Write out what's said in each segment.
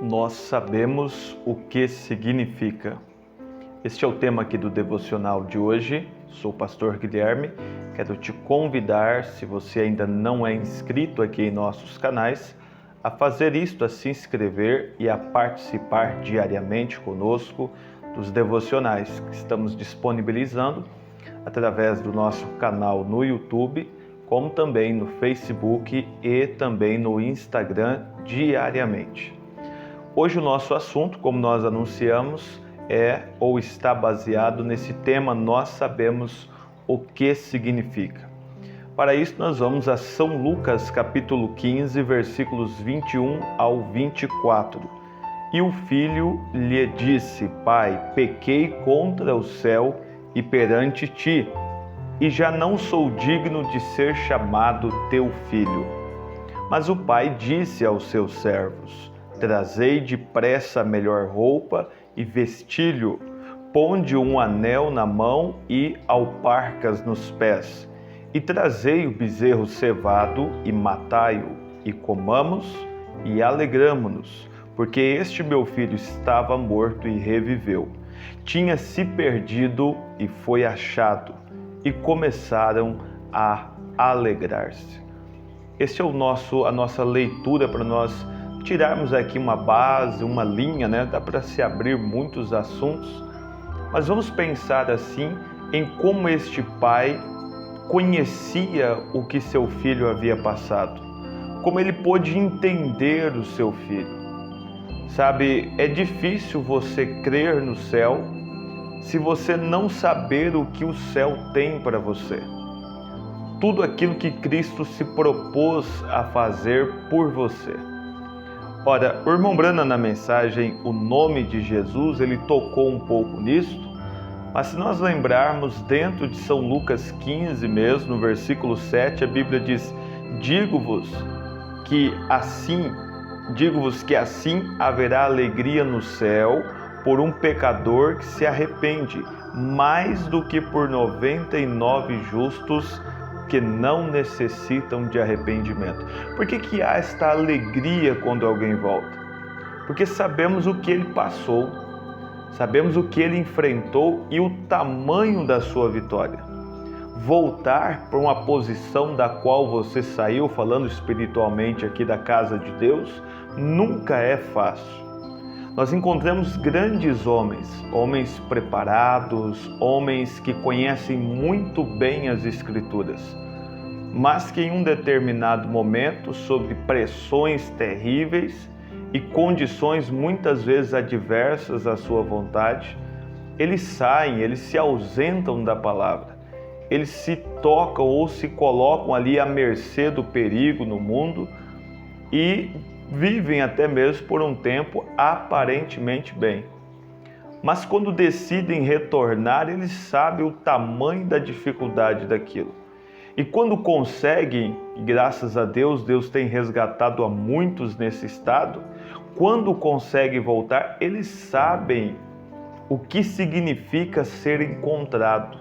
nós sabemos o que significa. Este é o tema aqui do devocional de hoje. Sou o pastor Guilherme. Quero te convidar, se você ainda não é inscrito aqui em nossos canais, a fazer isto, a se inscrever e a participar diariamente conosco dos devocionais que estamos disponibilizando através do nosso canal no YouTube, como também no Facebook e também no Instagram diariamente. Hoje o nosso assunto, como nós anunciamos, é ou está baseado nesse tema Nós Sabemos o que Significa. Para isso nós vamos a São Lucas capítulo 15, versículos 21 ao 24. E o filho lhe disse: Pai, pequei contra o céu e perante ti, e já não sou digno de ser chamado teu filho. Mas o pai disse aos seus servos: Trazei depressa a melhor roupa e vestilho, ponde um anel na mão e alparcas nos pés, e trazei o bezerro cevado e matai-o, e comamos e alegramo-nos, porque este meu filho estava morto e reviveu, tinha se perdido e foi achado, e começaram a alegrar-se. Esse é a nossa leitura para nós tirarmos aqui uma base, uma linha, né? Dá para se abrir muitos assuntos, mas vamos pensar assim em como este pai conhecia o que seu filho havia passado, como ele pôde entender o seu filho. Sabe, é difícil você crer no céu se você não saber o que o céu tem para você. Tudo aquilo que Cristo se propôs a fazer por você. Ora, o irmão Branham na mensagem O Nome de Jesus, ele tocou um pouco nisso, mas se nós lembrarmos dentro de São Lucas 15 mesmo, no versículo 7, a Bíblia diz: Digo-vos que assim haverá alegria no céu por um pecador que se arrepende, mais do que por 99 justos que não necessitam de arrependimento. Por que há esta alegria quando alguém volta? Porque sabemos o que ele passou, sabemos o que ele enfrentou e o tamanho da sua vitória. Voltar para uma posição da qual você saiu, falando espiritualmente aqui da casa de Deus, nunca é fácil. Nós encontramos grandes homens preparados, homens que conhecem muito bem as Escrituras, mas que em um determinado momento, sob pressões terríveis e condições muitas vezes adversas à sua vontade, eles saem, eles se ausentam da palavra, eles se tocam ou se colocam ali à mercê do perigo no mundo e vivem até mesmo por um tempo aparentemente bem. Mas quando decidem retornar, eles sabem o tamanho da dificuldade daquilo. E quando conseguem, e graças a Deus, Deus tem resgatado a muitos nesse estado, quando conseguem voltar, eles sabem o que significa ser encontrado.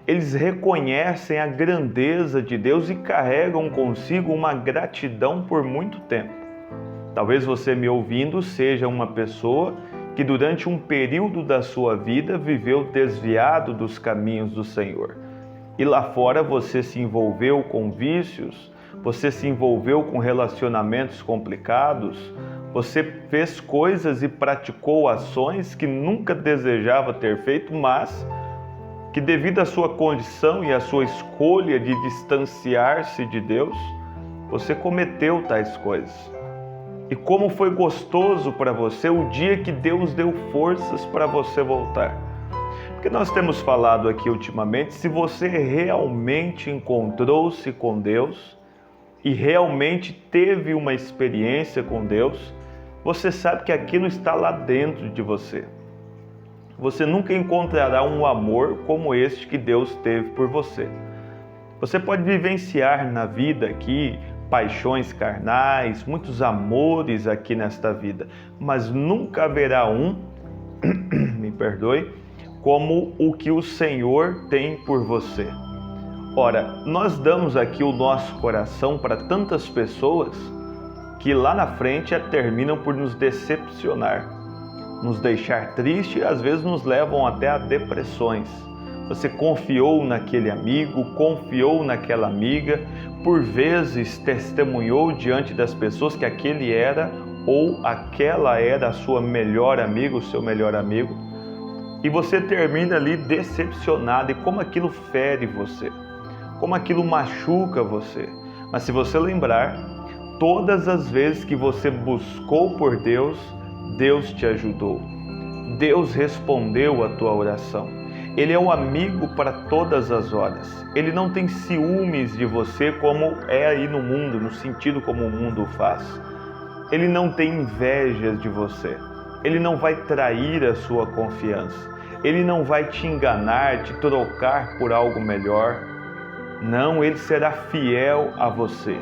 Eles reconhecem a grandeza de Deus e carregam consigo uma gratidão por muito tempo. Talvez você me ouvindo seja uma pessoa que durante um período da sua vida viveu desviado dos caminhos do Senhor. E lá fora você se envolveu com vícios, você se envolveu com relacionamentos complicados, você fez coisas e praticou ações que nunca desejava ter feito, mas que devido à sua condição e à sua escolha de distanciar-se de Deus, você cometeu tais coisas. E como foi gostoso para você o dia que Deus deu forças para você voltar. Porque nós temos falado aqui ultimamente, se você realmente encontrou-se com Deus e realmente teve uma experiência com Deus, você sabe que aquilo está lá dentro de você. Você nunca encontrará um amor como este que Deus teve por você. Você pode vivenciar na vida aqui paixões carnais, muitos amores aqui nesta vida, mas nunca haverá como o que o Senhor tem por você. Ora, nós damos aqui o nosso coração para tantas pessoas que lá na frente terminam por nos decepcionar, nos deixar triste e às vezes nos levam até a depressões. Você confiou naquele amigo, confiou naquela amiga, por vezes testemunhou diante das pessoas que aquele era ou aquela era a sua melhor amiga, o seu melhor amigo, e você termina ali decepcionado, e como aquilo fere você, como aquilo machuca você. Mas se você lembrar, todas as vezes que você buscou por Deus, Deus te ajudou. Deus respondeu a tua oração. Ele é o amigo para todas as horas. Ele não tem ciúmes de você como é aí no mundo, no sentido como o mundo faz. Ele não tem invejas de você. Ele não vai trair a sua confiança. Ele não vai te enganar, te trocar por algo melhor. Não, ele será fiel a você.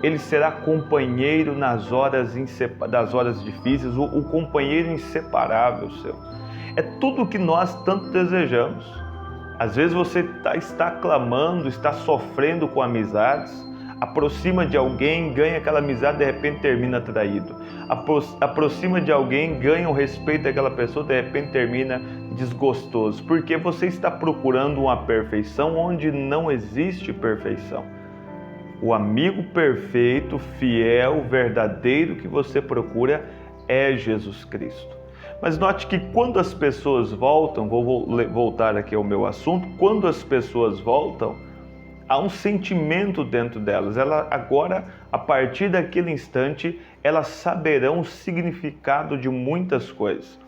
Ele será companheiro nas horas difíceis, o companheiro inseparável seu. É tudo o que nós tanto desejamos. Às vezes você está clamando, está sofrendo com amizades, aproxima de alguém, ganha aquela amizade, de repente termina traído. Aproxima de alguém, ganha o respeito daquela pessoa, de repente termina desgostoso. Porque você está procurando uma perfeição onde não existe perfeição. O amigo perfeito, fiel, verdadeiro que você procura é Jesus Cristo. Mas note que quando as pessoas voltam, vou voltar aqui ao meu assunto, quando as pessoas voltam, há um sentimento dentro delas. Agora, a partir daquele instante, elas saberão o significado de muitas coisas.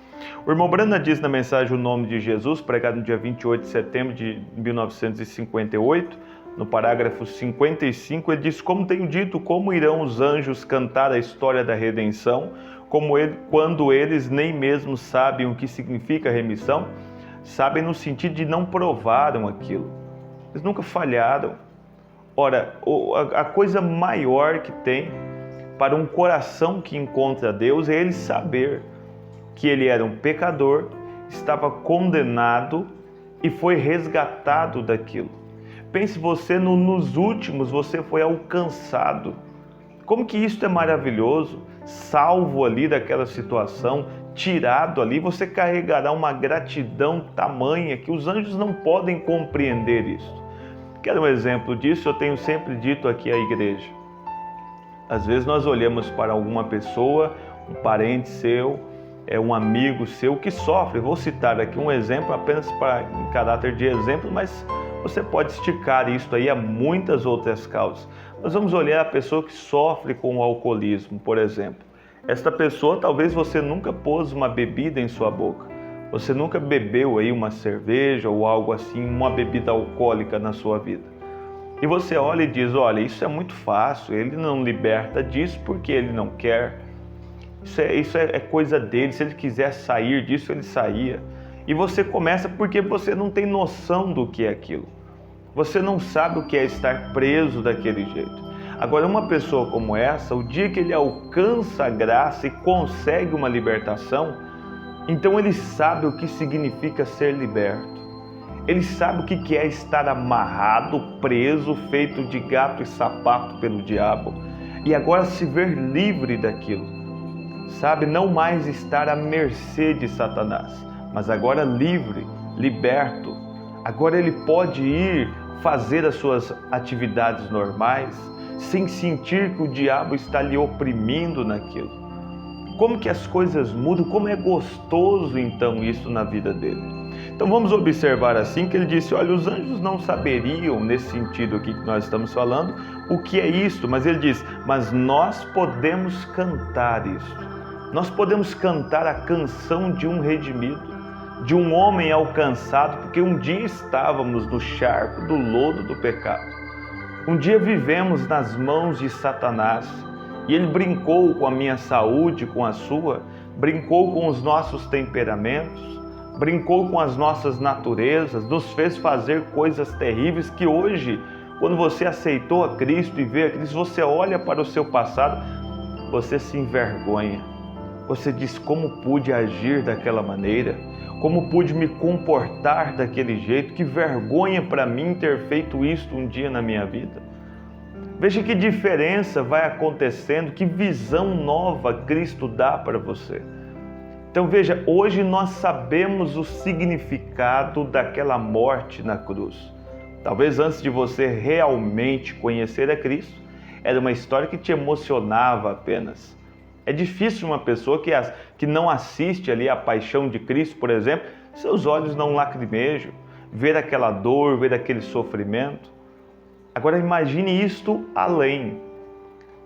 O irmão Brana diz na mensagem O Nome de Jesus, pregado no dia 28 de setembro de 1958, no parágrafo 55, ele diz: como tenho dito, como irão os anjos cantar a história da redenção, quando eles nem mesmo sabem o que significa remissão? Sabem no sentido de não provaram aquilo. Eles nunca falharam. Ora, a coisa maior que tem para um coração que encontra Deus é ele saber que ele era um pecador, estava condenado e foi resgatado daquilo. Pense você, nos últimos você foi alcançado. Como que isso é maravilhoso, salvo ali daquela situação, tirado ali, você carregará uma gratidão tamanha que os anjos não podem compreender isso. Quer um exemplo disso? Eu tenho sempre dito aqui à igreja. Às vezes nós olhamos para alguma pessoa, um parente seu, um amigo seu que sofre. Vou citar aqui um exemplo apenas em caráter de exemplo, mas você pode esticar isso aí a muitas outras causas. Nós vamos olhar a pessoa que sofre com o alcoolismo, por exemplo. Esta pessoa, talvez você nunca pôs uma bebida em sua boca. Você nunca bebeu aí uma cerveja ou algo assim, uma bebida alcoólica na sua vida. E você olha e diz: olha, isso é muito fácil, ele não liberta disso porque ele não quer. Isso é coisa dele, se ele quiser sair disso, ele saía. E você começa porque você não tem noção do que é aquilo. Você não sabe o que é estar preso daquele jeito. Agora, uma pessoa como essa, o dia que ele alcança a graça e consegue uma libertação, então ele sabe o que significa ser liberto. Ele sabe o que é estar amarrado, preso, feito de gato e sapato pelo diabo. E agora se ver livre daquilo. Sabe, não mais estar à mercê de Satanás, mas agora livre, liberto. Agora ele pode ir fazer as suas atividades normais, sem sentir que o diabo está lhe oprimindo naquilo. Como que as coisas mudam, como é gostoso então isso na vida dele. Então vamos observar assim que ele disse: olha, os anjos não saberiam, nesse sentido aqui que nós estamos falando, o que é isto, mas ele diz: mas nós podemos cantar isso. Nós podemos cantar a canção de um redimido, de um homem alcançado, porque um dia estávamos no charco do lodo do pecado. Um dia vivemos nas mãos de Satanás e ele brincou com a minha saúde, com a sua, brincou com os nossos temperamentos, brincou com as nossas naturezas, nos fez fazer coisas terríveis que hoje, quando você aceitou a Cristo e vê a Cristo, você olha para o seu passado, você se envergonha. Você diz: como pude agir daquela maneira? Como pude me comportar daquele jeito? Que vergonha para mim ter feito isso um dia na minha vida. Veja que diferença vai acontecendo, que visão nova Cristo dá para você. Então veja, hoje nós sabemos o significado daquela morte na cruz. Talvez antes de você realmente conhecer a Cristo, era uma história que te emocionava apenas. É difícil uma pessoa que não assiste ali a paixão de Cristo, por exemplo, seus olhos não lacrimejam, ver aquela dor, ver aquele sofrimento. Agora imagine isto além.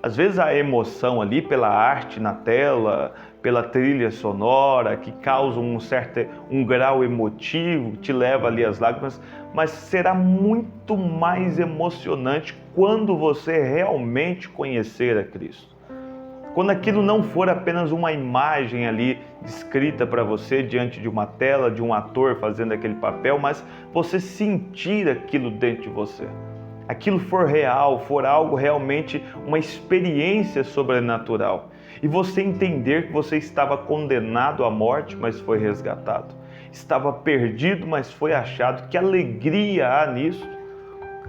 Às vezes a emoção ali pela arte na tela, pela trilha sonora, que causa um grau emotivo, te leva ali às lágrimas, mas será muito mais emocionante quando você realmente conhecer a Cristo. Quando aquilo não for apenas uma imagem ali descrita para você diante de uma tela, de um ator fazendo aquele papel, mas você sentir aquilo dentro de você. Aquilo for real, for algo realmente, uma experiência sobrenatural. E você entender que você estava condenado à morte, mas foi resgatado. Estava perdido, mas foi achado. Que alegria há nisso.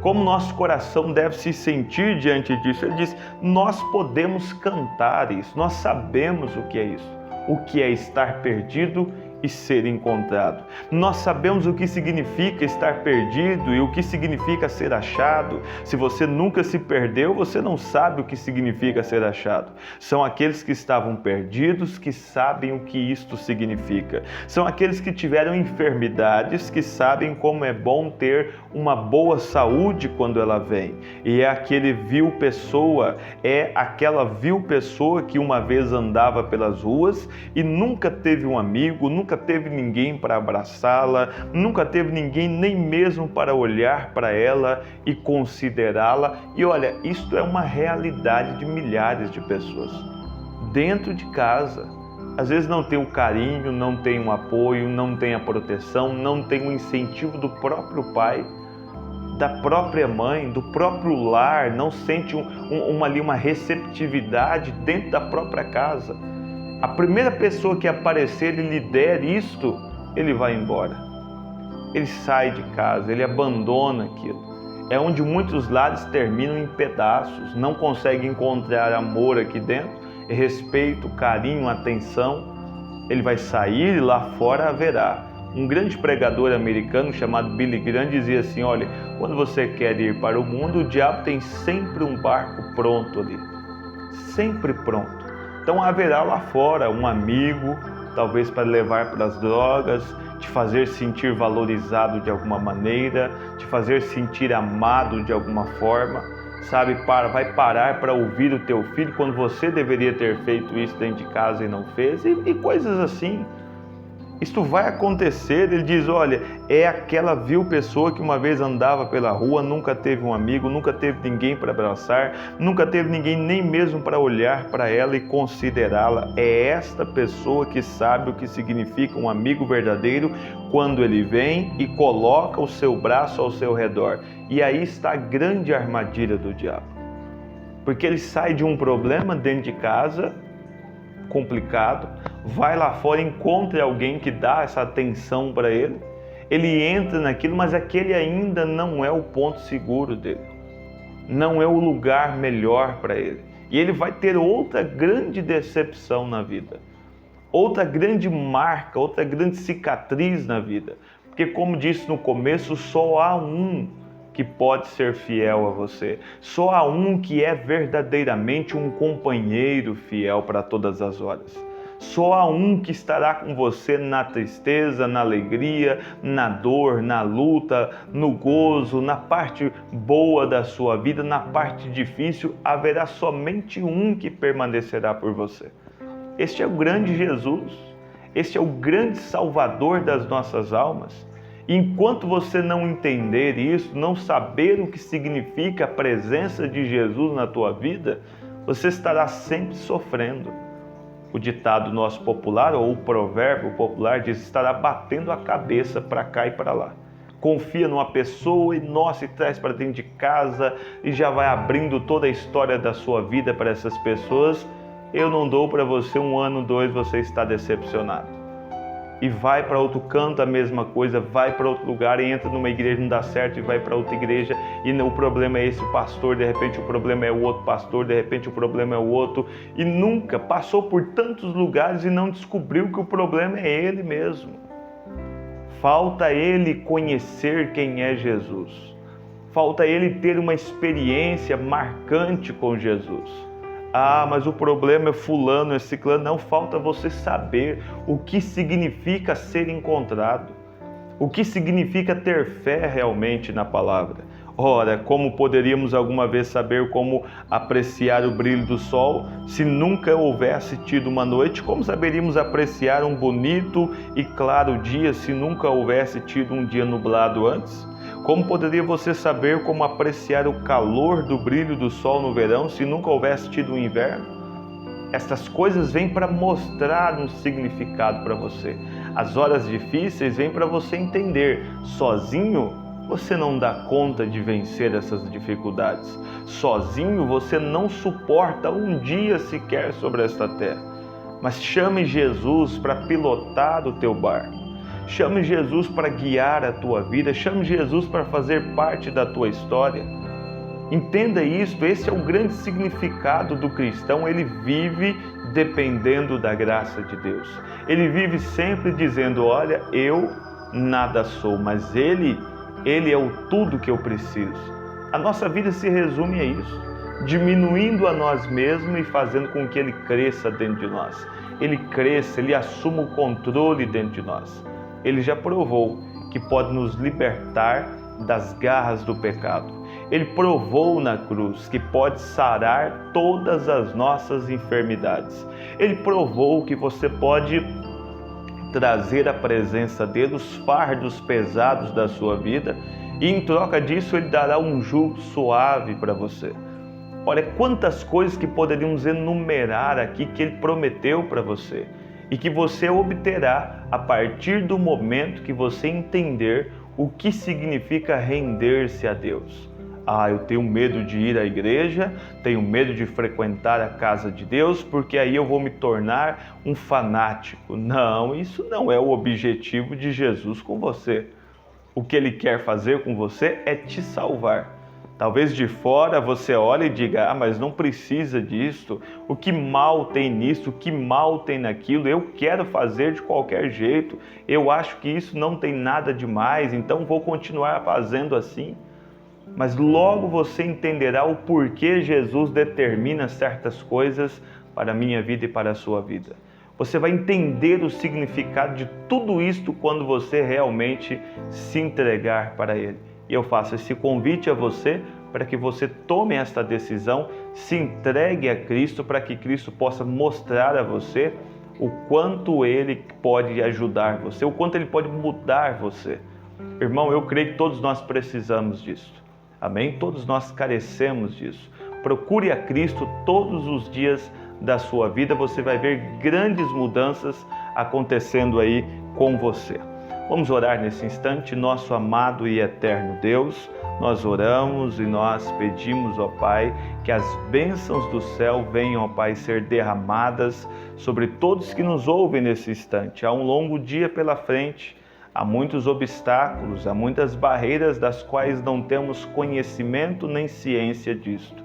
Como nosso coração deve se sentir diante disso. Ele diz, nós podemos cantar isso, nós sabemos o que é isso. O que é estar perdido e ser encontrado. Nós sabemos o que significa estar perdido e o que significa ser achado. Se você nunca se perdeu, você não sabe o que significa ser achado. São aqueles que estavam perdidos que sabem o que isto significa. São aqueles que tiveram enfermidades que sabem como é bom ter uma boa saúde quando ela vem. E é aquela vil pessoa que uma vez andava pelas ruas e nunca teve um amigo, nunca teve ninguém para abraçá-la, nunca teve ninguém nem mesmo para olhar para ela e considerá-la. E olha, isto é uma realidade de milhares de pessoas. Dentro de casa, às vezes não tem o carinho, não tem um apoio, não tem a proteção, não tem o incentivo do próprio pai, da própria mãe, do próprio lar, não sente uma receptividade dentro da própria casa. A primeira pessoa que aparecer e lhe der isto, ele vai embora. Ele sai de casa, ele abandona aquilo. É onde muitos lares terminam em pedaços, não conseguem encontrar amor aqui dentro, respeito, carinho, atenção. Ele vai sair e lá fora haverá. Um grande pregador americano chamado Billy Graham dizia assim, olha, quando você quer ir para o mundo, o diabo tem sempre um barco pronto ali. Sempre pronto. Então haverá lá fora um amigo, talvez para levar para as drogas, te fazer sentir valorizado de alguma maneira, te fazer sentir amado de alguma forma, sabe? Vai parar para ouvir o teu filho quando você deveria ter feito isso dentro de casa e não fez, e coisas assim. Isto vai acontecer, ele diz, olha, é aquela vil pessoa que uma vez andava pela rua, nunca teve um amigo, nunca teve ninguém para abraçar, nunca teve ninguém nem mesmo para olhar para ela e considerá-la. É esta pessoa que sabe o que significa um amigo verdadeiro quando ele vem e coloca o seu braço ao seu redor. E aí está a grande armadilha do diabo. Porque ele sai de um problema dentro de casa, complicado, vai lá fora, encontra alguém que dá essa atenção para ele, ele entra naquilo, mas aquele ainda não é o ponto seguro dele, não é o lugar melhor para ele, e ele vai ter outra grande decepção na vida, outra grande marca, outra grande cicatriz na vida, porque como disse no começo, só há um que pode ser fiel a você. Só há um que é verdadeiramente um companheiro fiel para todas as horas. Só há um que estará com você na tristeza, na alegria, na dor, na luta, no gozo, na parte boa da sua vida, na parte difícil, haverá somente um que permanecerá por você. Este é o grande Jesus, este é o grande Salvador das nossas almas. Enquanto você não entender isso, não saber o que significa a presença de Jesus na tua vida, você estará sempre sofrendo. O ditado nosso popular, ou o provérbio popular, diz, estará batendo a cabeça para cá e para lá. Confia numa pessoa e traz para dentro de casa e já vai abrindo toda a história da sua vida para essas pessoas. Eu não dou para você 1 ano, 2, você está decepcionado. e vai para outro canto a mesma coisa, vai para outro lugar e entra numa igreja, não dá certo, e vai para outra igreja e o problema é esse pastor, de repente o problema é o outro pastor, de repente o problema é o outro, e nunca passou por tantos lugares e não descobriu que o problema é ele mesmo. Falta ele conhecer quem é Jesus. Falta ele ter uma experiência marcante com Jesus. Ah, mas o problema é fulano, é ciclano. Não, falta você saber o que significa ser encontrado. O que significa ter fé realmente na palavra. Ora, como poderíamos alguma vez saber como apreciar o brilho do sol se nunca houvesse tido uma noite? Como saberíamos apreciar um bonito e claro dia se nunca houvesse tido um dia nublado antes? Como poderia você saber como apreciar o calor do brilho do sol no verão se nunca houvesse tido um inverno? Estas coisas vêm para mostrar um significado para você. As horas difíceis vêm para você entender. Sozinho, você não dá conta de vencer essas dificuldades. Sozinho, você não suporta um dia sequer sobre esta terra. Mas chame Jesus para pilotar o teu barco. Chame Jesus para guiar a tua vida, chame Jesus para fazer parte da tua história. Entenda isso, esse é o grande significado do cristão. Ele vive dependendo da graça de Deus. Ele vive sempre dizendo, olha, eu nada sou, mas Ele é o tudo que eu preciso. A nossa vida se resume a isso, diminuindo a nós mesmos e fazendo com que Ele cresça dentro de nós. Ele cresça, Ele assuma o controle dentro de nós. Ele já provou que pode nos libertar das garras do pecado. Ele provou na cruz que pode sarar todas as nossas enfermidades. Ele provou que você pode trazer à presença dele os fardos pesados da sua vida e em troca disso ele dará um jugo suave para você. Olha quantas coisas que poderíamos enumerar aqui que ele prometeu para você. E que você obterá a partir do momento que você entender o que significa render-se a Deus. Ah, eu tenho medo de ir à igreja, tenho medo de frequentar a casa de Deus, porque aí eu vou me tornar um fanático. Não, isso não é o objetivo de Jesus com você. O que Ele quer fazer com você é te salvar. Talvez de fora você olhe e diga, mas não precisa disso, o que mal tem nisso, o que mal tem naquilo, eu quero fazer de qualquer jeito, eu acho que isso não tem nada demais, então vou continuar fazendo assim. Mas logo você entenderá o porquê Jesus determina certas coisas para a minha vida e para a sua vida. Você vai entender o significado de tudo isto quando você realmente se entregar para Ele. E eu faço esse convite a você para que você tome esta decisão, se entregue a Cristo para que Cristo possa mostrar a você o quanto Ele pode ajudar você, o quanto Ele pode mudar você. Irmão, eu creio que todos nós precisamos disso. Amém? Todos nós carecemos disso. Procure a Cristo todos os dias da sua vida, você vai ver grandes mudanças acontecendo aí com você. Vamos orar nesse instante. Nosso amado e eterno Deus, nós oramos e nós pedimos, ó Pai, que as bênçãos do céu venham, ó Pai, ser derramadas sobre todos que nos ouvem nesse instante. Há um longo dia pela frente, há muitos obstáculos, há muitas barreiras das quais não temos conhecimento nem ciência disto.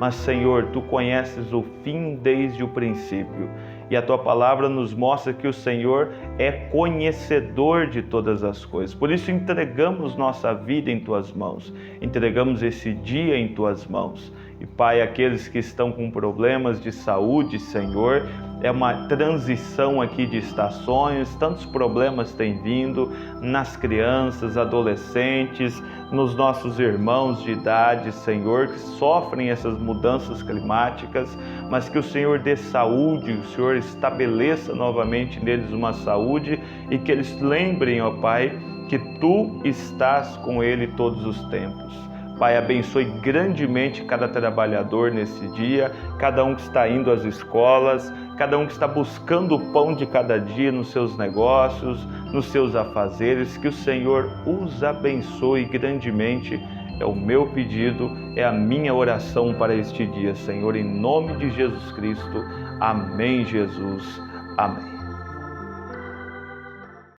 Mas, Senhor, Tu conheces o fim desde o princípio. E a Tua palavra nos mostra que o Senhor é conhecedor de todas as coisas. Por isso entregamos nossa vida em Tuas mãos. Entregamos esse dia em Tuas mãos. E Pai, aqueles que estão com problemas de saúde, Senhor, é uma transição aqui de estações, tantos problemas têm vindo nas crianças, adolescentes, nos nossos irmãos de idade, Senhor, que sofrem essas mudanças climáticas, mas que o Senhor dê saúde, o Senhor estabeleça novamente neles uma saúde e que eles lembrem, ó Pai, que Tu estás com ele todos os tempos. Pai, abençoe grandemente cada trabalhador nesse dia, cada um que está indo às escolas, cada um que está buscando o pão de cada dia nos seus negócios, nos seus afazeres, que o Senhor os abençoe grandemente. É o meu pedido, é a minha oração para este dia, Senhor, em nome de Jesus Cristo. Amém, Jesus. Amém.